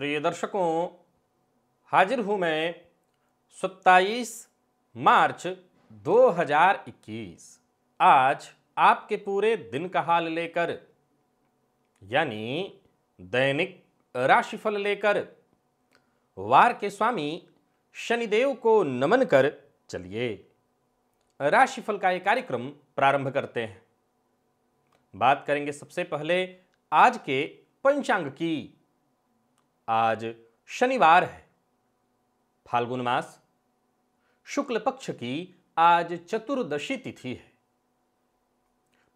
प्रिय दर्शकों, हाजिर हूं मैं 27 मार्च 2021 आज आपके पूरे दिन का हाल लेकर, यानी दैनिक राशिफल लेकर वार के स्वामी शनिदेव को नमन कर चलिए राशिफल का ये कार्यक्रम प्रारंभ करते हैं। बात करेंगे सबसे पहले आज के पंचांग की। आज शनिवार है, फाल्गुन मास, शुक्ल पक्ष की आज चतुर्दशी तिथि है।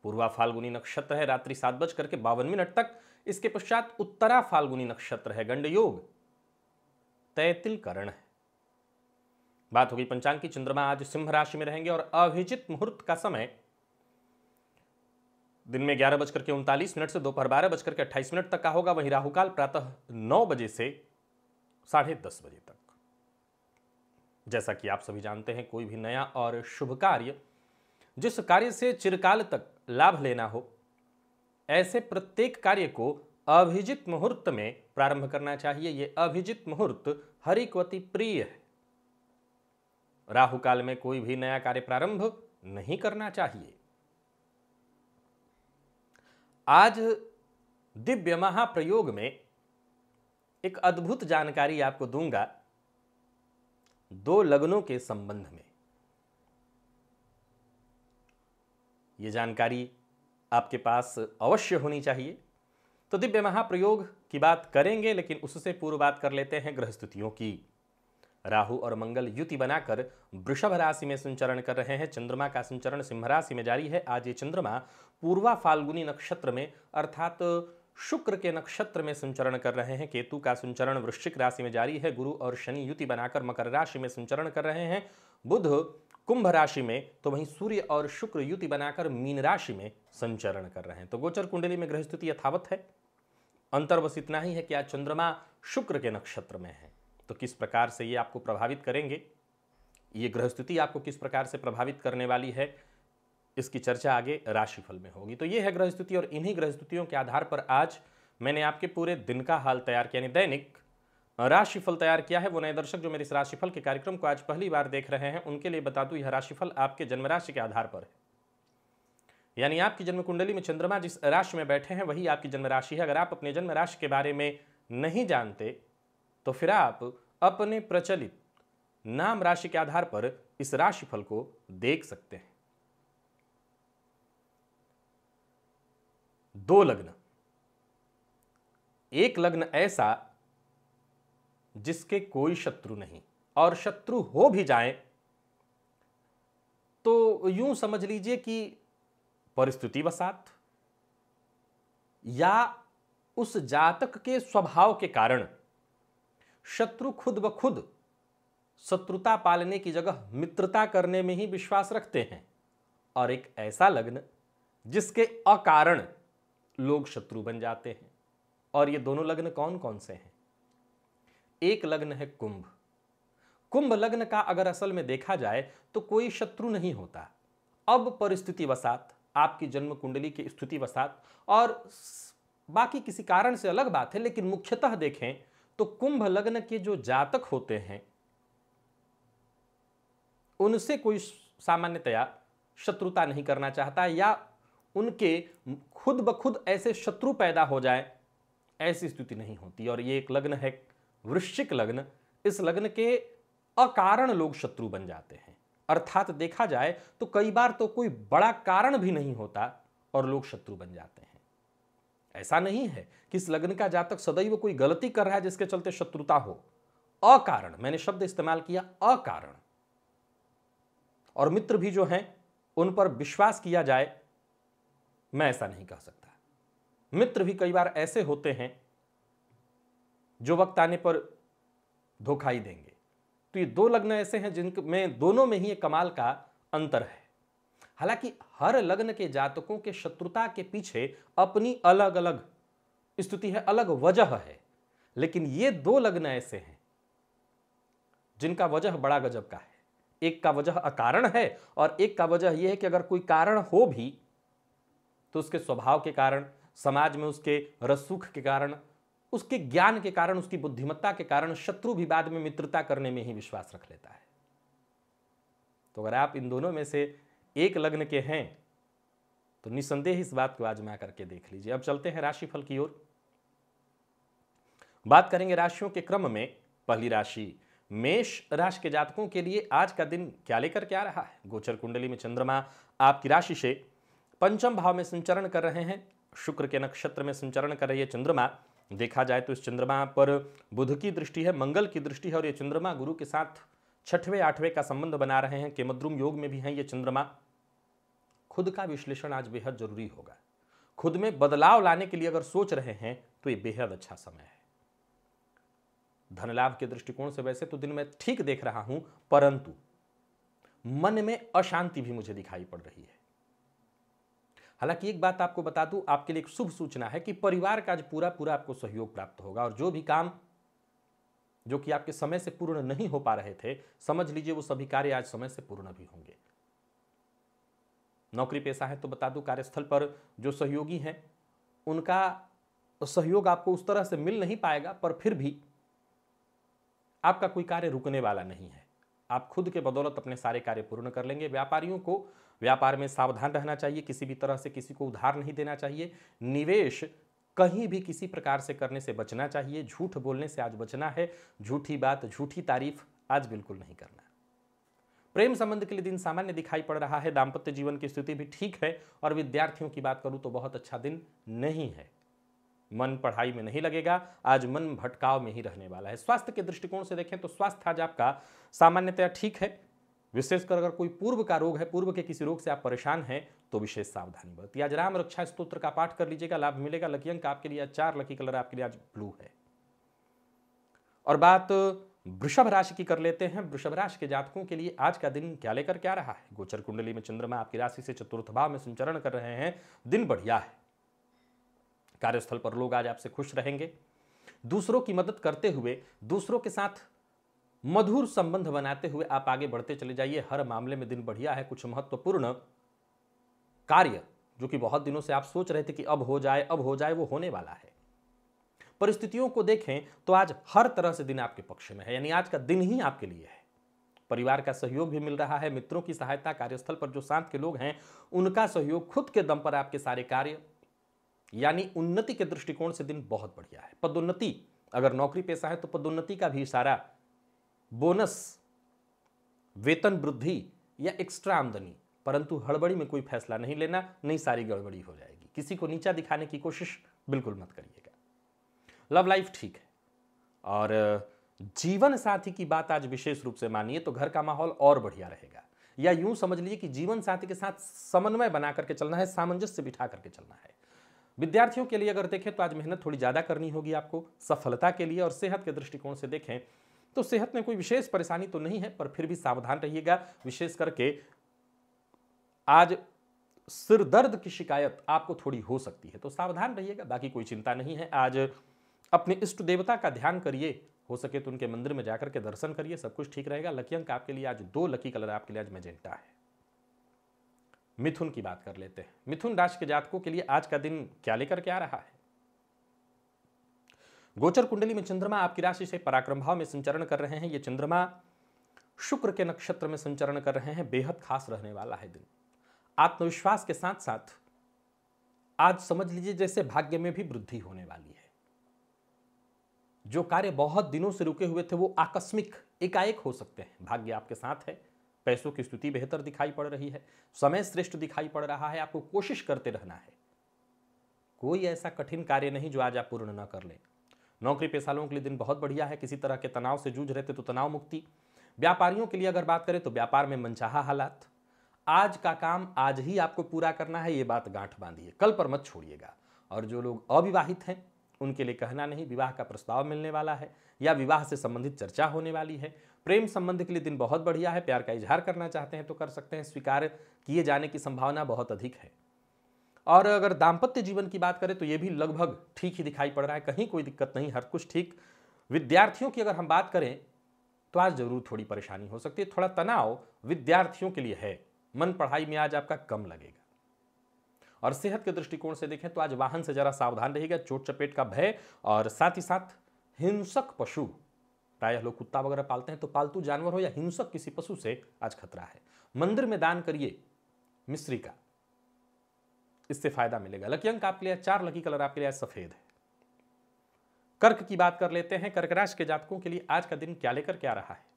पूर्वा फाल्गुनी नक्षत्र है, रात्रि 7:52 तक। इसके पश्चात उत्तरा फाल्गुनी नक्षत्र है, गंड योग, तैतिल करण है। बात होगी पंचांग की। चंद्रमा आज सिंह राशि में रहेंगे और अभिजित मुहूर्त का समय दिन में 11:39 से दोपहर 12:28 तक का होगा। वहीं राहुकाल प्रातः 9 बजे से 10:30 बजे तक। जैसा कि आप सभी जानते हैं, कोई भी नया और शुभ कार्य, जिस कार्य से चिरकाल तक लाभ लेना हो, ऐसे प्रत्येक कार्य को अभिजित मुहूर्त में प्रारंभ करना चाहिए। यह अभिजित मुहूर्त हरिक्वती प्रिय है। राहुकाल में कोई भी नया कार्य प्रारंभ नहीं करना चाहिए। आज दिव्य महाप्रयोग में एक अद्भुत जानकारी आपको दूंगा 2 लग्नों के संबंध में। यह जानकारी आपके पास अवश्य होनी चाहिए। तो दिव्य महाप्रयोग की बात करेंगे, लेकिन उससे पूर्व बात कर लेते हैं ग्रह स्थितियों की। राहु और मंगल युति बनाकर वृषभ राशि में संचरण कर रहे हैं। चंद्रमा का संचरण सिंह राशि में जारी है। आज ये चंद्रमा पूर्वा फाल्गुनी नक्षत्र में अर्थात शुक्र के नक्षत्र में संचरण कर रहे हैं। केतु का संचरण वृश्चिक राशि में जारी है। गुरु और शनि युति बनाकर मकर राशि में संचरण कर रहे हैं। बुध कुंभ राशि में, तो वहीं सूर्य और शुक्र युति बनाकर मीन राशि में संचरण कर रहे हैं। तो गोचर कुंडली में ग्रह स्थिति यथावत है। अंतर बस इतना ही है कि आज चंद्रमा शुक्र के नक्षत्र में है। तो किस प्रकार से ये आपको प्रभावित करेंगे, ये ग्रह स्थिति आपको किस प्रकार से प्रभावित करने वाली है, इसकी चर्चा आगे राशिफल में होगी। तो ये है ग्रह स्थिति, और इन्हीं ग्रह स्थितियों के आधार पर आज मैंने आपके पूरे दिन का हाल तैयार किया, यानी दैनिक राशिफल तैयार किया है। वो नए दर्शक जो मेरे इस राशिफल के कार्यक्रम को आज पहली बार देख रहे हैं, उनके लिए बता दूं, यह राशिफल आपके जन्म राशि के आधार पर है। यानी आपकी जन्म कुंडली में चंद्रमा जिस राशि में बैठे हैं वही आपकी जन्म राशि है। अगर आप अपने जन्म राशि के बारे में नहीं जानते तो फिर आप अपने प्रचलित नाम राशि के आधार पर इस राशिफल को देख सकते हैं। 2 लग्न, एक लग्न ऐसा जिसके कोई शत्रु नहीं, और शत्रु हो भी जाए तो यूं समझ लीजिए कि परिस्थिति वसात या उस जातक के स्वभाव के कारण शत्रु खुद ब खुद शत्रुता पालने की जगह मित्रता करने में ही विश्वास रखते हैं। और एक ऐसा लग्न जिसके अकारण लोग शत्रु बन जाते हैं। और ये दोनों लग्न कौन कौन से हैं? एक लग्न है कुंभ। कुंभ लग्न का अगर असल में देखा जाए तो कोई शत्रु नहीं होता। अब परिस्थिति वसात, आपकी जन्म कुंडली की स्थिति वसात और बाकी किसी कारण से अलग बात है, लेकिन मुख्यतः देखें तो कुंभ लग्न के जो जातक होते हैं उनसे कोई सामान्यतया शत्रुता नहीं करना चाहता, या उनके खुद ब खुद ऐसे शत्रु पैदा हो जाए, ऐसी स्थिति नहीं होती। और ये एक लग्न है वृश्चिक लग्न। इस लग्न के अकारण लोग शत्रु बन जाते हैं। अर्थात देखा जाए तो कई बार तो कोई बड़ा कारण भी नहीं होता और लोग शत्रु बन जाते हैं। ऐसा नहीं है कि इस लग्न का जातक सदैव कोई गलती कर रहा है जिसके चलते शत्रुता हो। अकारण, मैंने शब्द इस्तेमाल किया, अकारण। और मित्र भी जो हैं उन पर विश्वास किया जाए, मैं ऐसा नहीं कह सकता। मित्र भी कई बार ऐसे होते हैं जो वक्त आने पर धोखा ही देंगे। तो ये 2 लग्न ऐसे हैं जिनमें दोनों में ही एक कमाल का अंतर है। हालांकि हर लग्न के जातकों के शत्रुता के पीछे अपनी अलग अलग स्थिति है, अलग वजह है। लेकिन ये 2 लग्न ऐसे हैं जिनका वजह बड़ा गजब का है। एक का वजह अकारण है और एक का वजह यह है कि अगर कोई कारण हो भी तो उसके स्वभाव के कारण, समाज में उसके रसूख के कारण, उसके ज्ञान के कारण, उसकी बुद्धिमत्ता के कारण शत्रु भी बाद में मित्रता करने में ही विश्वास रख लेता है। तो अगर आप इन दोनों में से एक लग्न के हैं तो निसंदेह इस बात को आजमा करके देख लीजिए। अब चलते हैं राशिफल की ओर। बात करेंगे राशियों के क्रम में। पहली राशि मेष राशि के जातकों के लिए आज का दिन क्या लेकर के आ रहा है। गोचर कुंडली में चंद्रमा आपकी राशि से पंचम भाव में संचरण कर रहे हैं। शुक्र के नक्षत्र में संचरण कर रही है चंद्रमा। देखा जाए तो इस चंद्रमा पर बुध की दृष्टि है, मंगल की दृष्टि है और ये चंद्रमा गुरु के साथ 6वें 8वें का संबंध बना रहे हैं। केमद्रुम योग में भी हैं ये चंद्रमा। खुद का विश्लेषण आज बेहद जरूरी होगा। खुद में बदलाव लाने के लिए अगर सोच रहे हैं तो ये बेहद अच्छा समय है। धन लाभ के दृष्टिकोण से वैसे तो दिन में ठीक देख रहा हूं, परंतु मन में अशांति भी मुझे दिखाई पड़ रही है। हालांकि एक बात आपको बता दूं, आपके लिए एक शुभ सूचना है कि परिवार का आज पूरा पूरा आपको सहयोग प्राप्त होगा और जो भी काम जो कि आपके समय से पूर्ण नहीं हो पा रहे थे, समझ लीजिए वो सभी कार्य आज समय से पूर्ण भी होंगे। नौकरी पेशा है तो बता दूं, कार्यस्थल पर जो सहयोगी हैं उनका सहयोग आपको उस तरह से मिल नहीं पाएगा, पर फिर भी आपका कोई कार्य रुकने वाला नहीं है। आप खुद के बदौलत अपने सारे कार्य पूर्ण कर लेंगे। व्यापारियों को व्यापार में सावधान रहना चाहिए, किसी भी तरह से किसी को उधार नहीं देना चाहिए। निवेश कहीं भी किसी प्रकार से करने से बचना चाहिए। झूठ बोलने से आज बचना है। झूठी बात, झूठी तारीफ आज बिल्कुल नहीं करना। प्रेम संबंध के लिए दिन सामान्य दिखाई पड़ रहा है। दाम्पत्य जीवन की स्थिति भी ठीक है और विद्यार्थियों की बात करूं तो बहुत अच्छा दिन नहीं है। मन पढ़ाई में नहीं लगेगा, आज मन भटकाव में ही रहने वाला है। स्वास्थ्य के दृष्टिकोण से देखें तो स्वास्थ्य आज आपका सामान्यतया ठीक है। विशेषकर अगर कोई पूर्व का रोग है, पूर्व के किसी रोग से आप परेशान हैं तो विशेष सावधानी बरतिए। आज राम रक्षा स्तोत्र का पाठ कर लीजिएगा, लाभ मिलेगा। लकी अंक आपके लिए 4, लकी कलर आपके लिए आज ब्लू है। और बात वृषभ राशि की कर लेते हैं। वृषभ राशि के जातकों के लिए आज का दिन क्या लेकर क्या रहा है। गोचर कुंडली में चंद्रमा आपकी राशि से चतुर्थ भाव में संचरण कर रहे हैं। दिन बढ़िया है। कार्यस्थल पर लोग आज आपसे खुश रहेंगे। दूसरों की मदद करते हुए, दूसरों के साथ मधुर संबंध बनाते हुए आप आगे बढ़ते चले जाइए। हर मामले में दिन बढ़िया है। कुछ महत्वपूर्ण कार्य जो कि बहुत दिनों से आप सोच रहे थे कि अब हो जाए, वो होने वाला है। परिस्थितियों को देखें तो आज हर तरह से दिन आपके पक्ष में है, यानी आज का दिन ही आपके लिए है। परिवार का सहयोग भी मिल रहा है, मित्रों की सहायता, कार्यस्थल पर जो साथ के लोग हैं उनका सहयोग, खुद के दम पर आपके सारे कार्य, यानी उन्नति के दृष्टिकोण से दिन बहुत बढ़िया है। पदोन्नति, अगर नौकरी पेशा है तो पदोन्नति का भी इशारा, बोनस, वेतन वृद्धि या एक्स्ट्रा आमदनी, परंतु हड़बड़ी में कोई फैसला नहीं लेना, नहीं सारी गड़बड़ी हो जाएगी। किसी को नीचा दिखाने की कोशिश बिल्कुल मत करिएगा। लव लाइफ ठीक है और जीवन साथी की बात आज विशेष रूप से मानिए तो घर का माहौल और बढ़िया रहेगा। या यूं समझ लीजिए कि जीवन साथी के साथ समन्वय बना करके चलना है, सामंजस्य बिठा करके चलना है। विद्यार्थियों के लिए अगर देखें तो आज मेहनत थोड़ी ज्यादा करनी होगी आपको सफलता के लिए। और सेहत के दृष्टिकोण से देखें तो सेहत में कोई विशेष परेशानी तो नहीं है, पर फिर भी सावधान रहिएगा। विशेष करके आज सिर दर्द की शिकायत आपको थोड़ी हो सकती है, तो सावधान रहिएगा। बाकी कोई चिंता नहीं है। आज अपने इष्ट देवता का ध्यान करिए, हो सके तो उनके मंदिर में जाकर के दर्शन करिए, सब कुछ ठीक रहेगा। लकी अंक आपके लिए आज 2, लकी कलर आपके लिए आज मैजेंटा है। मिथुन की बात कर लेते हैं। मिथुन राशि के जातकों के लिए आज का दिन क्या लेकर के आ रहा है। गोचर कुंडली में चंद्रमा आपकी राशि से पराक्रम भाव में संचरण कर रहे हैं। ये चंद्रमा शुक्र के नक्षत्र में संचरण कर रहे हैं। बेहद खास रहने वाला है दिन। आत्मविश्वास के साथ साथ आज समझ लीजिए जैसे भाग्य में भी वृद्धि होने वाली है। जो कार्य बहुत दिनों से रुके हुए थे वो आकस्मिक एकाएक हो सकते हैं। भाग्य आपके साथ है। पैसों की स्थिति बेहतर दिखाई पड़ रही है। समय श्रेष्ठ दिखाई पड़ रहा है। आपको कोशिश करते रहना है। कोई ऐसा कठिन कार्य नहीं जो आज आप पूर्ण न कर लें। नौकरी पेशालों के लिए दिन बहुत बढ़िया है। किसी तरह के तनाव से जूझ रहे थे तो तनाव मुक्ति। व्यापारियों के लिए अगर बात करें तो व्यापार में मनचाहा हालात। आज का काम आज ही आपको पूरा करना है, ये बात गांठ बांधिए, कल पर मत छोड़िएगा। और जो लोग अविवाहित हैं उनके लिए कहना नहीं, विवाह का प्रस्ताव मिलने वाला है या विवाह से संबंधित चर्चा होने वाली है। प्रेम संबंध के लिए दिन बहुत बढ़िया है। प्यार का इजहार करना चाहते हैं तो कर सकते हैं। स्वीकार किए जाने की संभावना बहुत अधिक है। और अगर दाम्पत्य जीवन की बात करें तो यह भी लगभग ठीक ही दिखाई पड़ रहा है। कहीं कोई दिक्कत नहीं, हर कुछ ठीक। विद्यार्थियों की अगर हम बात करें तो आज जरूर थोड़ी परेशानी हो सकती है। थोड़ा तनाव विद्यार्थियों के लिए है। मन पढ़ाई में आज आपका कम लगेगा। और सेहत के दृष्टिकोण से देखें तो आज वाहन से जरा सावधान रहिएगा, चोट चपेट का भय और साथ ही साथ हिंसक पशु, प्रायः लोग कुत्ता वगैरह पालते हैं, तो पालतू जानवर हो या हिंसक किसी पशु से आज खतरा है। मंदिर में दान करिए मिश्री का, इससे फायदा मिलेगा। लकी अंक आपके लिए 4, लकी कलर आपके लिए सफेद है। कर्क की बात कर लेते हैं। कर्क राशि के जातकों के लिए आज का दिन क्या लेकर क्या रहा है।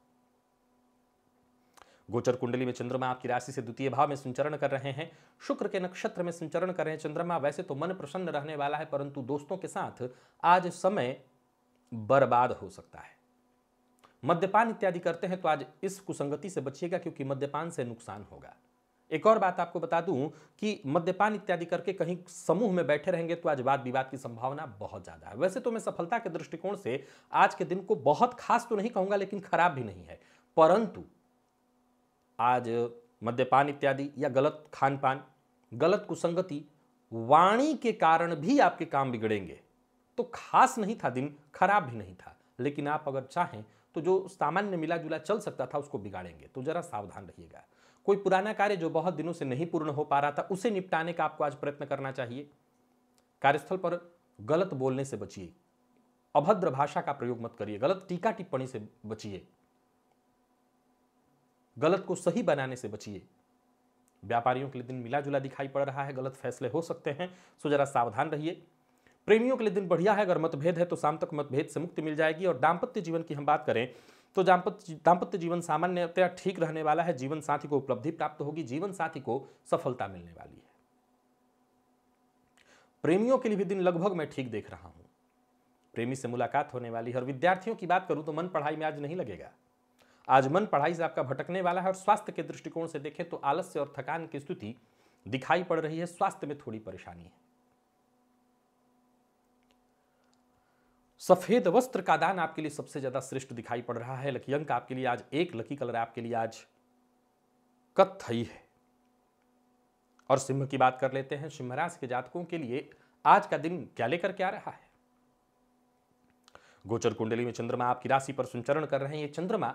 गोचर कुंडली में चंद्रमा आपकी राशि से द्वितीय भाव में संचरण कर रहे हैं, शुक्र के नक्षत्र में संचरण कर रहे हैं चंद्रमा। वैसे तो मन प्रसन्न रहने वाला है, परंतु दोस्तों के साथ आज समय बर्बाद हो सकता है। मद्यपान इत्यादि करते हैं तो आज इस कुसंगति से बचिएगा, क्योंकि मद्यपान से नुकसान होगा। एक और बात आपको बता दूं कि मद्यपान इत्यादि करके कहीं समूह में बैठे रहेंगे तो आज वाद विवाद की संभावना बहुत ज्यादा है। वैसे तो मैं सफलता के दृष्टिकोण से आज के दिन को बहुत खास तो नहीं कहूंगा, लेकिन खराब भी नहीं है, परंतु आज मद्यपान इत्यादि या गलत खान पान, गलत कुसंगति, वाणी के कारण भी आपके काम बिगड़ेंगे। तो खास नहीं था दिन, खराब भी नहीं था, लेकिन आप अगर चाहें तो जो सामान्य मिला जुला चल सकता था उसको बिगाड़ेंगे, तो जरा सावधान रहिएगा। कोई पुराना कार्य जो बहुत दिनों से नहीं पूर्ण हो पा रहा था उसे निपटाने का आपको आज प्रयत्न करना चाहिए। कार्यस्थल पर गलत बोलने से बचिए, अभद्र भाषा का प्रयोग मत करिए, गलत टीका टिप्पणी से बचिए, गलत को सही बनाने से बचिए। व्यापारियों के लिए दिन मिला जुला दिखाई पड़ रहा है, गलत फैसले हो सकते हैं, सो जरा सावधान रहिए। प्रेमियों के लिए दिन बढ़िया है, अगर मतभेद है तो शाम तक मतभेद से मुक्ति मिल जाएगी। और दाम्पत्य जीवन की हम बात करें तो दाम्पत्य जीवन सामान्यतया ठीक रहने वाला है। जीवन साथी को उपलब्धि प्राप्त होगी, जीवन साथी को सफलता मिलने वाली है। प्रेमियों के लिए भी दिन लगभग मैं ठीक देख रहा हूं, प्रेमी से मुलाकात होने वाली है। और विद्यार्थियों की बात करूं तो मन पढ़ाई में आज नहीं लगेगा, आज मन पढ़ाई से आपका भटकने वाला है। और स्वास्थ्य के दृष्टिकोण से देखें तो आलस्य और थकान की स्थिति दिखाई पड़ रही है, स्वास्थ्य में थोड़ी परेशानी है। सफेद वस्त्र का दान आपके लिए सबसे ज्यादा श्रेष्ठ दिखाई पड़ रहा है। लकी अंक आपके लिए आज 1, लकी कलर आपके लिए आज कत्थई है। और सिंह की बात कर लेते हैं। सिंह राशि के जातकों के लिए आज का दिन क्या लेकर क्या रहा है। गोचर कुंडली में चंद्रमा आपकी राशि पर संचरण कर रहे हैं। ये चंद्रमा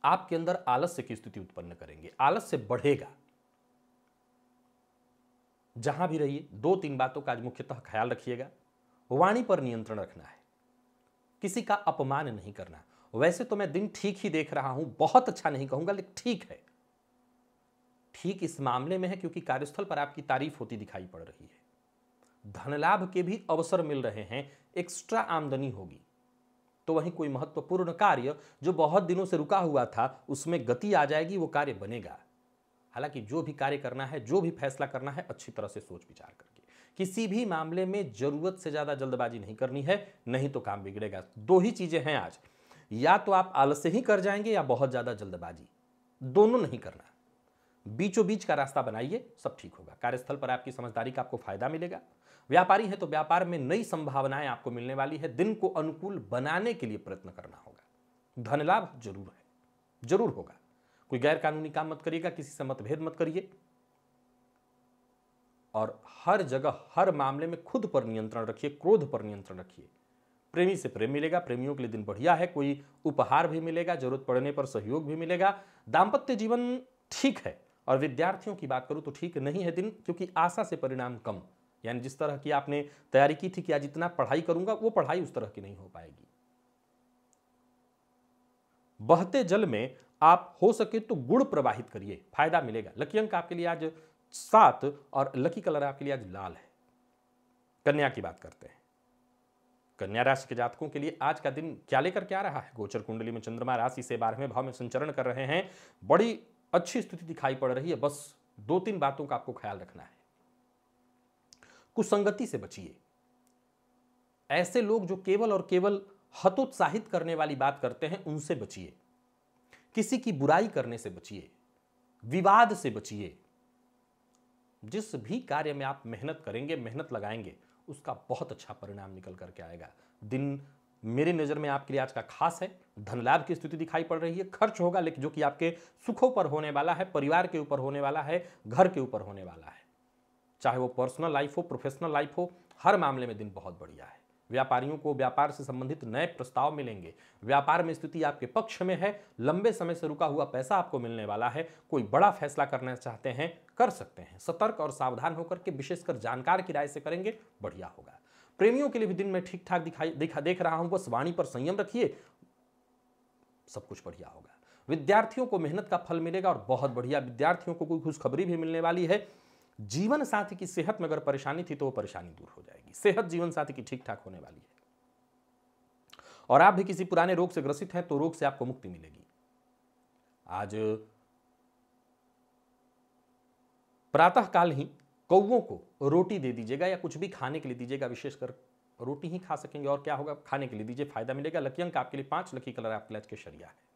आपके अंदर आलस्य की स्थिति उत्पन्न करेंगे, आलस्य बढ़ेगा। जहां भी रहिए 2-3 बातों का आज मुख्यतः ख्याल रखिएगा। वाणी पर नियंत्रण रखना है, किसी का अपमान नहीं करना। वैसे तो मैं दिन ठीक ही देख रहा हूं, बहुत अच्छा नहीं कहूंगा, लेकिन ठीक है। ठीक इस मामले में है क्योंकि कार्यस्थल पर आपकी तारीफ होती दिखाई पड़ रही है, धन लाभ के भी अवसर मिल रहे हैं, एक्स्ट्रा आमदनी होगी। तो वहीं कोई महत्वपूर्ण कार्य जो बहुत दिनों से रुका हुआ था उसमें गति आ जाएगी, वो कार्य बनेगा। हालांकि जो भी कार्य करना है, जो भी फैसला करना है, अच्छी तरह से सोच विचार करके, किसी भी मामले में जरूरत से ज्यादा जल्दबाजी नहीं करनी है, नहीं तो काम बिगड़ेगा। 2 ही चीजें हैं आज, या तो आप आलस्य ही कर जाएंगे या बहुत ज्यादा जल्दबाजी, दोनों नहीं करना। बीचों बीच का रास्ता बनाइए, सब ठीक होगा। कार्यस्थल पर आपकी समझदारी का आपको फायदा मिलेगा। व्यापारी है तो व्यापार में नई संभावनाएं आपको मिलने वाली है। दिन को अनुकूल बनाने के लिए प्रयत्न करना होगा। धन लाभ जरूर है, जरूर होगा। कोई गैर कानूनी काम मत करिएगा, किसी से मतभेद मत करिए। और हर जगह हर मामले में खुद पर नियंत्रण रखिए, क्रोध पर नियंत्रण रखिए। प्रेमी से प्रेम मिलेगा, प्रेमियों के लिए दिन बढ़िया है। कोई उपहार भी मिलेगा, जरूरत पड़ने पर सहयोग भी मिलेगा। दाम्पत्य जीवन ठीक है। और विद्यार्थियों की बात करूं तो ठीक नहीं है दिन, क्योंकि आशा से परिणाम कम, यानी जिस तरह की आपने तैयारी की थी कि आज इतना पढ़ाई करूंगा, वो पढ़ाई उस तरह की नहीं हो पाएगी। बहते जल में आप हो सके तो गुड़ प्रवाहित करिए, फायदा मिलेगा। लकी अंक आपके लिए आज 7 और लकी कलर आपके लिए आज लाल है। कन्या की बात करते हैं। कन्या राशि के जातकों के लिए आज का दिन क्या लेकर क्या रहा है। गोचर कुंडली में चंद्रमा राशि से 12वें भाव में संचरण कर रहे हैं। बड़ी अच्छी स्थिति दिखाई पड़ रही है, बस 2-3 बातों का आपको ख्याल रखना है। कुसंगति से बचिए। ऐसे लोग जो केवल और केवल हतोत्साहित करने वाली बात करते हैं, उनसे बचिए। किसी की बुराई करने से बचिए, विवाद से बचिए। जिस भी कार्य में आप मेहनत करेंगे, मेहनत लगाएंगे, उसका बहुत अच्छा परिणाम निकल करके आएगा। दिन मेरी नजर में आपके लिए आज का खास है। धन लाभ की स्थिति दिखाई पड़ रही है। खर्च होगा, लेकिन जो कि आपके सुखों पर होने वाला है, परिवार के ऊपर होने वाला है, घर के ऊपर होने वाला है। चाहे वो पर्सनल लाइफ हो, प्रोफेशनल लाइफ हो, हर मामले में दिन बहुत बढ़िया है। व्यापारियों को व्यापार से संबंधित नए प्रस्ताव मिलेंगे। व्यापार में स्थिति आपके पक्ष में है, लंबे समय से रुका हुआ पैसा आपको मिलने वाला है। कोई बड़ा फैसला करना चाहते हैं, कर सकते हैं। सतर्क और सावधान होकर के विशेषकर जानकार की राय से करेंगे, बढ़िया होगा। प्रेमियों के लिए भी दिन में ठीक ठाक देख रहा हूं, बस वाणी पर संयम रखिए, सब कुछ बढ़िया होगा। विद्यार्थियों को मेहनत का फल मिलेगा और बहुत बढ़िया। विद्यार्थियों को कोई खुशखबरी भी मिलने वाली है। जीवन साथी की सेहत में अगर परेशानी थी तो वो परेशानी दूर हो जाएगी। सेहत जीवन साथी की ठीक ठाक होने वाली है। और आप भी किसी पुराने रोग से ग्रसित हैं तो रोग से आपको मुक्ति मिलेगी। आज प्रातः काल ही कौवों को रोटी दे दीजिएगा या कुछ भी खाने के लिए दीजिएगा, विशेषकर रोटी ही खा सकेंगे और क्या होगा, खाने के लिए दीजिए, फायदा मिलेगा। लकी अंक आपके लिए 5, लकी कलर आपके लिए केसरिया है।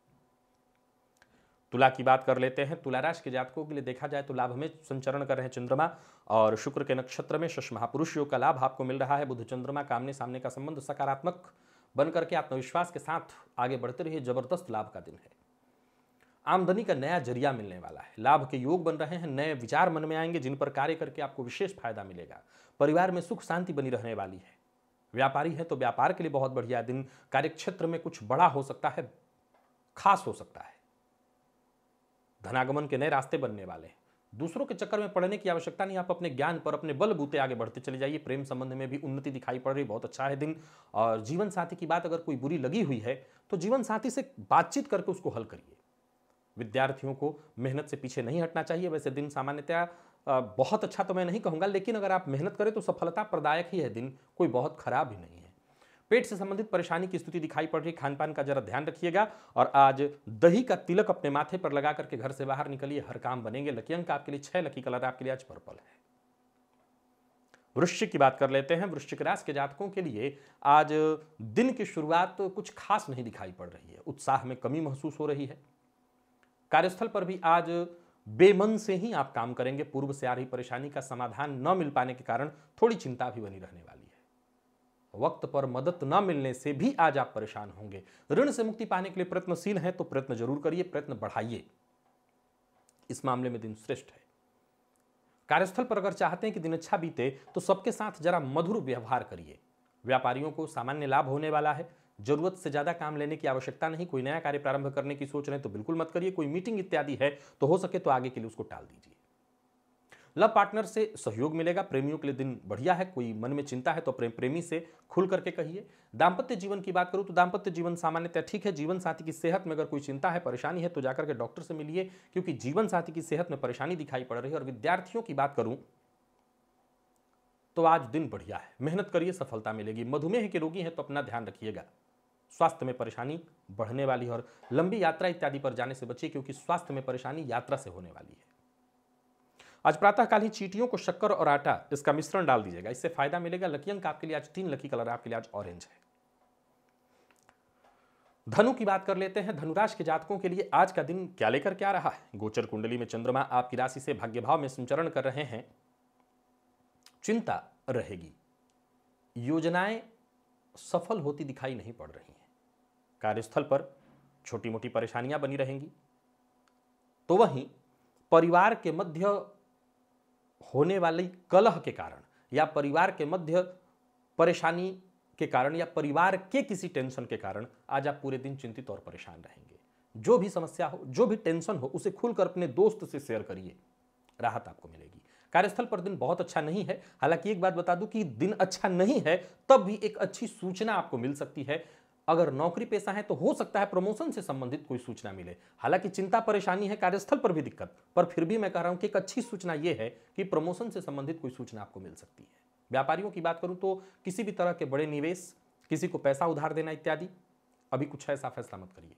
तुला की बात कर लेते हैं। तुला राशि के जातकों के लिए देखा जाए तो लाभ में संचरण कर रहे हैं चंद्रमा और शुक्र के नक्षत्र में शश महापुरुष योग का लाभ आपको मिल रहा है। बुध चंद्रमा का आमने सामने का संबंध सकारात्मक बनकर के आत्मविश्वास के साथ आगे बढ़ते रहिए। जबरदस्त लाभ का दिन है। आमदनी का नया जरिया मिलने वाला है। लाभ के योग बन रहे हैं। नए विचार मन में आएंगे जिन पर कार्य करके आपको विशेष फायदा मिलेगा। परिवार में सुख शांति बनी रहने वाली है। व्यापारी है तो व्यापार के लिए बहुत बढ़िया दिन। कार्यक्षेत्र में कुछ बड़ा हो सकता है, खास हो सकता है। धनागमन के नए रास्ते बनने वाले हैं। दूसरों के चक्कर में पड़ने की आवश्यकता नहीं। आप अपने ज्ञान पर, अपने बल बूते आगे बढ़ते चले जाइए। प्रेम संबंध में भी उन्नति दिखाई पड़ रही, बहुत अच्छा है दिन। और जीवन साथी की बात अगर कोई बुरी लगी हुई है तो जीवन साथी से बातचीत करके उसको हल करिए। विद्यार्थियों को मेहनत से पीछे नहीं हटना चाहिए। वैसे दिन सामान्यतया बहुत अच्छा तो मैं नहीं कहूंगा, लेकिन अगर आप मेहनत करें तो सफलता प्रदायक ही है दिन, कोई बहुत खराब ही नहीं है। पेट से संबंधित परेशानी की स्थिति दिखाई पड़ रही। खान पान का जरा ध्यान रखिएगा। और आज दही का तिलक अपने माथे पर लगा करके घर से बाहर निकलिए, हर काम बनेंगे। लकी अंक आपके लिए 6, लकी कलर आपके लिए आज पर्पल है। वृश्चिक की बात कर लेते हैं। वृश्चिक राशि के जातकों के लिए आज दिन की शुरुआत कुछ खास नहीं दिखाई पड़ रही है। उत्साह में कमी महसूस हो रही है। कार्यस्थल पर भी आज बेमन से ही आप काम करेंगे। पूर्व से आ रही परेशानी का समाधान न मिल पाने के कारण थोड़ी चिंता भी बनी रहने वाली है। वक्त पर मदद न मिलने से भी आज आप परेशान होंगे। ऋण से मुक्ति पाने के लिए प्रयत्नशील हैं तो प्रयत्न जरूर करिए, प्रयत्न बढ़ाइए। इस मामले में दिन श्रेष्ठ है। कार्यस्थल पर अगर चाहते हैं कि दिन अच्छा बीते तो सबके साथ जरा मधुर व्यवहार करिए। व्यापारियों को सामान्य लाभ होने वाला है। जरूरत से ज्यादा काम लेने की आवश्यकता नहीं। कोई नया कार्य प्रारंभ करने की सोच रहे हैं तो बिल्कुल मत करिए। कोई मीटिंग इत्यादि है तो हो सके तो आगे के लिए उसको टाल दीजिए। लव पार्टनर से सहयोग मिलेगा। प्रेमियों के लिए दिन बढ़िया है। कोई मन में चिंता है तो प्रेमी से खुल करके कहिए। दाम्पत्य जीवन की बात करूं तो दाम्पत्य जीवन सामान्यतः ठीक है। जीवन साथी की सेहत में अगर कोई चिंता है, परेशानी है तो जाकर के डॉक्टर से मिलिए, क्योंकि जीवन साथी की सेहत में परेशानी दिखाई पड़ रही है। और विद्यार्थियों की बात करूं तो आज दिन बढ़िया है। मेहनत करिए, सफलता मिलेगी। मधुमेह के रोगी हैं तो अपना ध्यान रखिएगा। स्वास्थ्य में परेशानी बढ़ने वाली है और लंबी यात्रा इत्यादि पर जाने से बचिए, क्योंकि स्वास्थ्य में परेशानी यात्रा से होने वाली है। आज प्रातःकाल ही चींटियों को शक्कर और आटा इसका मिश्रण डाल दीजिएगा, इससे फायदा मिलेगा। लकी अंक आपके लिए आज 3, लकी कलर आपके लिए आज ऑरेंज है। धनु की बात कर लेते हैं। धनुराशि के जातकों के लिए आज का दिन क्या लेकर के आ रहा है। गोचर कुंडली में चंद्रमा आपकी राशि से भाग्य भाव में संचरण कर रहे हैं। चिंता रहेगी। योजनाएं सफल होती दिखाई नहीं पड़ रही हैं। कार्यस्थल पर छोटी मोटी परेशानियां बनी रहेंगी। तो वहीं परिवार के मध्य होने वाली कलह के कारण या परिवार के मध्य परेशानी के कारण या परिवार के किसी टेंशन के कारण आज आप पूरे दिन चिंतित और परेशान रहेंगे। जो भी समस्या हो, जो भी टेंशन हो, उसे खुलकर अपने दोस्त से शेयर करिए, राहत आपको मिलेगी। कार्यस्थल पर दिन बहुत अच्छा नहीं है। हालांकि एक बात बता दूं कि दिन अच्छा नहीं है तब भी एक अच्छी सूचना आपको मिल सकती है। अगर नौकरी पेशा है तो हो सकता है प्रमोशन से संबंधित कोई सूचना मिले। हालांकि चिंता परेशानी है, कार्यस्थल पर भी दिक्कत, पर फिर भी मैं कह रहा हूं कि एक अच्छी सूचना यह है कि प्रमोशन से संबंधित कोई सूचना आपको मिल सकती है। व्यापारियों की बात करूं तो किसी भी तरह के बड़े निवेश, किसी को पैसा उधार देना इत्यादि, अभी कुछ ऐसा फैसला मत करिए।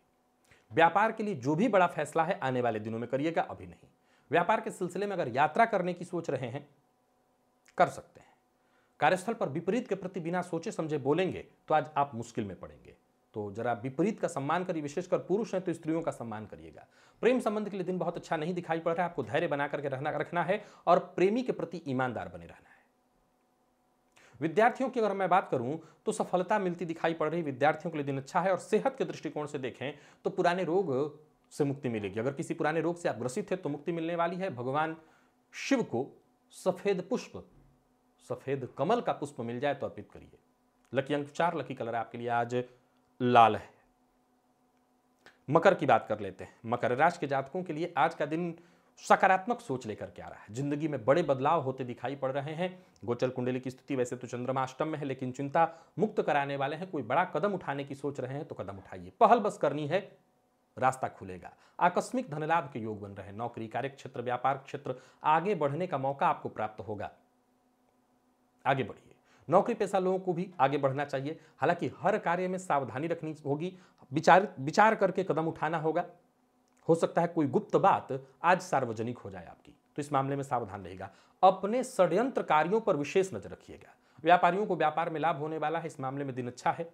व्यापार के लिए जो भी बड़ा फैसला है आने वाले दिनों में करिएगा, अभी नहीं। व्यापार के सिलसिले में अगर यात्रा करने की सोच रहे हैं, कर सकते हैं। कार्यस्थल पर विपरीत के प्रति बिना सोचे समझे बोलेंगे तो आज आप मुश्किल में पड़ेंगे। तो जरा विपरीत का सम्मान करिए। विशेषकर पुरुष हैं तो स्त्रियों का सम्मान करिएगा। प्रेम संबंध के लिए दिन बहुत अच्छा नहीं दिखाई पड़ रहा है। आपको धैर्य बना करके रखना है और प्रेमी के प्रति ईमानदार बने रहना है। विद्यार्थियों की अगर मैं बात करूं तो सफलता मिलती दिखाई पड़ रही। विद्यार्थियों के लिए दिन अच्छा है। और सेहत के दृष्टिकोण से देखें तो पुराने रोग से मुक्ति मिलेगी। अगर किसी पुराने रोग से आप ग्रसित है तो मुक्ति मिलने वाली है। भगवान शिव को सफेद पुष्प, सफेद कमल का पुष्प मिल जाए तो अर्पित करिए। लकी अंक 4, लकी कलर आपके लिए आज लाल है। मकर की बात कर लेते हैं। मकर राशि के जातकों के लिए आज का दिन सकारात्मक सोच लेकर के आ रहा है। जिंदगी में बड़े बदलाव होते दिखाई पड़ रहे हैं। गोचर कुंडली की स्थिति वैसे तो चंद्रमा अष्टम में है, लेकिन चिंता मुक्त कराने वाले हैं। कोई बड़ा कदम उठाने की सोच रहे हैं तो कदम उठाइए, पहल बस करनी है, रास्ता खुलेगा। आकस्मिक धन लाभ के योग बन रहे हैं। नौकरी, कार्य क्षेत्र, व्यापार क्षेत्र, आगे बढ़ने का मौका आपको प्राप्त होगा। आगे बढ़िए। नौकरी पेशा लोगों को भी आगे बढ़ना चाहिए। हालांकि हर कार्य में सावधानी रखनी होगी, विचार करके कदम उठाना होगा। हो सकता है कोई गुप्त बात आज सार्वजनिक हो जाए आपकी, तो इस मामले में सावधान रहेगा। अपने षड्यंत्र कार्यों पर विशेष नजर रखिएगा। व्यापारियों को व्यापार में लाभ होने वाला है, इस मामले में दिन अच्छा है।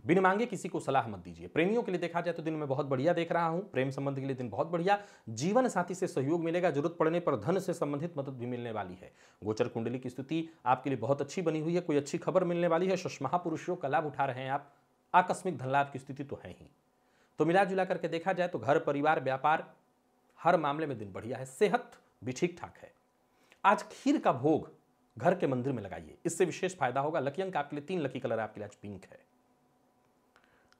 बिन मांगे किसी को सलाह मत दीजिए। प्रेमियों के लिए देखा जाए तो दिन में बहुत बढ़िया देख रहा हूं। प्रेम संबंध के लिए दिन बहुत बढ़िया। जीवन साथी से सहयोग मिलेगा। जरूरत पड़ने पर धन से संबंधित मदद भी मिलने वाली है। गोचर कुंडली की स्थिति आपके लिए बहुत अच्छी बनी हुई है। कोई अच्छी खबर मिलने वाली है। शश महापुरुषों का लाभ उठा रहे हैं आप। आकस्मिक धन लाभ की स्थिति तो है ही। तो मिला जुला करके देखा जाए तो घर, परिवार, व्यापार, हर मामले में दिन बढ़िया है। सेहत भी ठीक ठाक है। आज खीर का भोग घर के मंदिर में लगाइए, इससे विशेष फायदा होगा। लकी अंक आपके लिए 3, लकी कलर आपके लिए आज पिंक है।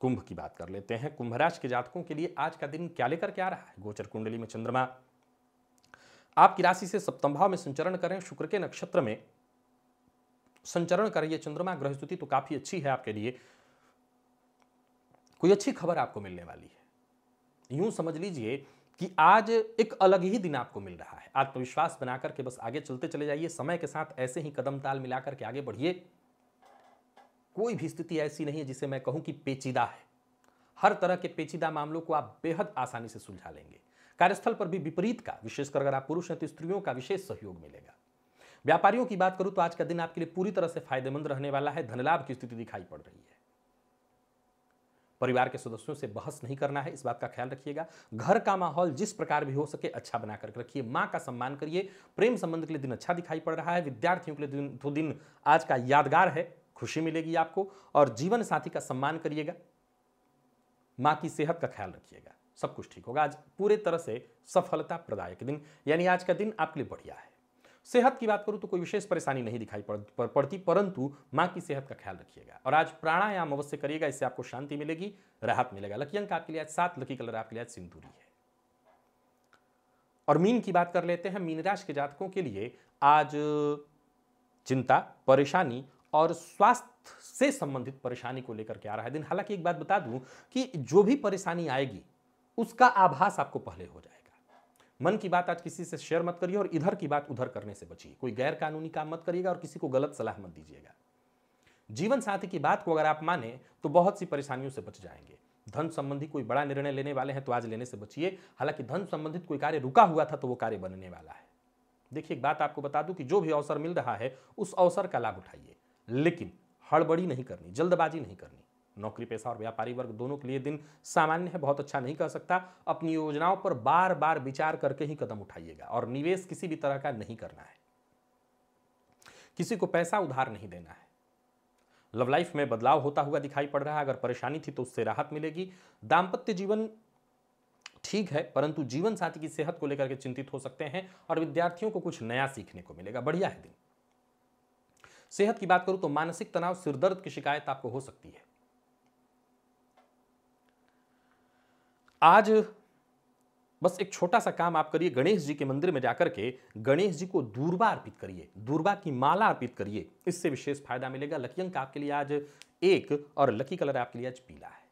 कुंभ की बात कर लेते हैं। कुंभ राशि के जातकों के लिए आज का दिन क्या लेकर के आ रहा है। गोचर कुंडली में चंद्रमा आपकी राशि से सप्तम भाव में संचरण करें। शुक्र के नक्षत्र में संचरण करिए चंद्रमा। ग्रह स्थिति तो काफी अच्छी है आपके लिए। कोई अच्छी खबर आपको मिलने वाली है। यूं समझ लीजिए कि आज एक अलग ही दिन आपको मिल रहा है। आत्मविश्वास बनाकर के बस आगे चलते चले जाइए। समय के साथ ऐसे ही कदम ताल मिलाकर के आगे बढ़िए। कोई भी स्थिति ऐसी नहीं है जिसे मैं कहूं कि पेचीदा है। हर तरह के पेचीदा मामलों को आप बेहद आसानी से सुलझा लेंगे। कार्यस्थल पर भी विपरीत का, विशेषकर अगर आप पुरुष हैं तो स्त्रियों का विशेष सहयोग मिलेगा। व्यापारियों की बात करूं तो आज का दिन आपके लिए पूरी तरह से फायदेमंद रहने वाला है। धनलाभ की स्थिति दिखाई पड़ रही है। परिवार के सदस्यों से बहस नहीं करना है, इस बात का ख्याल रखिएगा। घर का माहौल जिस प्रकार भी हो सके अच्छा बनाकर रखिए। मां का सम्मान करिए। प्रेम संबंध के लिए दिन अच्छा दिखाई पड़ रहा है। विद्यार्थियों के लिए दिन आज का यादगार है। खुशी मिलेगी आपको। और जीवन साथी का सम्मान करिएगा। मां की सेहत का ख्याल रखिएगा। सब कुछ ठीक होगा। आज पूरे तरह से सफलता प्रदायक दिन, यानी आज का दिन आपके लिए बढ़िया है। सेहत की बात करूं तो कोई विशेष परेशानी नहीं दिखाई पड़ती, परंतु मां की सेहत का ख्याल रखिएगा। और आज प्राणायाम अवश्य करिएगा, इससे आपको शांति मिलेगी, राहत मिलेगा। लकी अंक आपके लिए आज 7, लकी कलर आपके लिए आज सिंदूरी है। और मीन की बात कर लेते हैं। मीन राशि के जातकों के लिए आज चिंता, परेशानी और स्वास्थ्य से संबंधित परेशानी को लेकर के आ रहा है दिन। हालांकि एक बात बता दूं कि जो भी परेशानी आएगी उसका आभास आपको पहले हो जाएगा। मन की बात आज किसी से शेयर मत करिए और इधर की बात उधर करने से बचिए। कोई गैर कानूनी काम मत करिएगा और किसी को गलत सलाह मत दीजिएगा। जीवन साथी की बात को अगर आप माने तो बहुत सी परेशानियों से बच जाएंगे। धन संबंधी कोई बड़ा निर्णय लेने वाले हैं तो आज लेने से बचिए। हालांकि धन संबंधित कोई कार्य रुका हुआ था तो वो कार्य बनने वाला है। देखिए एक बात आपको बता दूं कि जो भी अवसर मिल रहा है उस अवसर का लाभ उठाइए, लेकिन हड़बड़ी नहीं करनी, जल्दबाजी नहीं करनी। नौकरी पेशा और व्यापारी वर्ग दोनों के लिए दिन सामान्य है, बहुत अच्छा नहीं कह सकता। अपनी योजनाओं पर बार बार विचार करके ही कदम उठाइएगा। और निवेश किसी भी तरह का नहीं करना है। किसी को पैसा उधार नहीं देना है। लव लाइफ में बदलाव होता हुआ दिखाई पड़ रहा है। अगर परेशानी थी तो उससे राहत मिलेगी। दाम्पत्य जीवन ठीक है, परंतु जीवन साथी की सेहत को लेकर के चिंतित हो सकते हैं। और विद्यार्थियों को कुछ नया सीखने को मिलेगा। बढ़िया है दिन। सेहत की बात करूं तो मानसिक तनाव, सिरदर्द की शिकायत आपको हो सकती है। आज बस एक छोटा सा काम आप करिए। गणेश जी के मंदिर में जाकर के गणेश जी को दूर्वा अर्पित करिए, दूर्वा की माला अर्पित करिए, इससे विशेष फायदा मिलेगा। लकी अंक आपके लिए आज 1 और लकी कलर आपके लिए आज पीला है।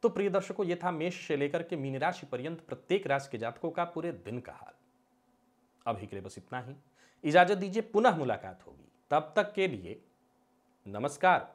तो प्रिय दर्शकों, यह था मेष से लेकर के मीन राशि पर्यंत प्रत्येक राशि के जातकों का पूरे दिन का हाल। अभी के लिए बस इतना ही। इजाजत दीजिए, पुनः मुलाकात होगी। तब तक के लिए नमस्कार।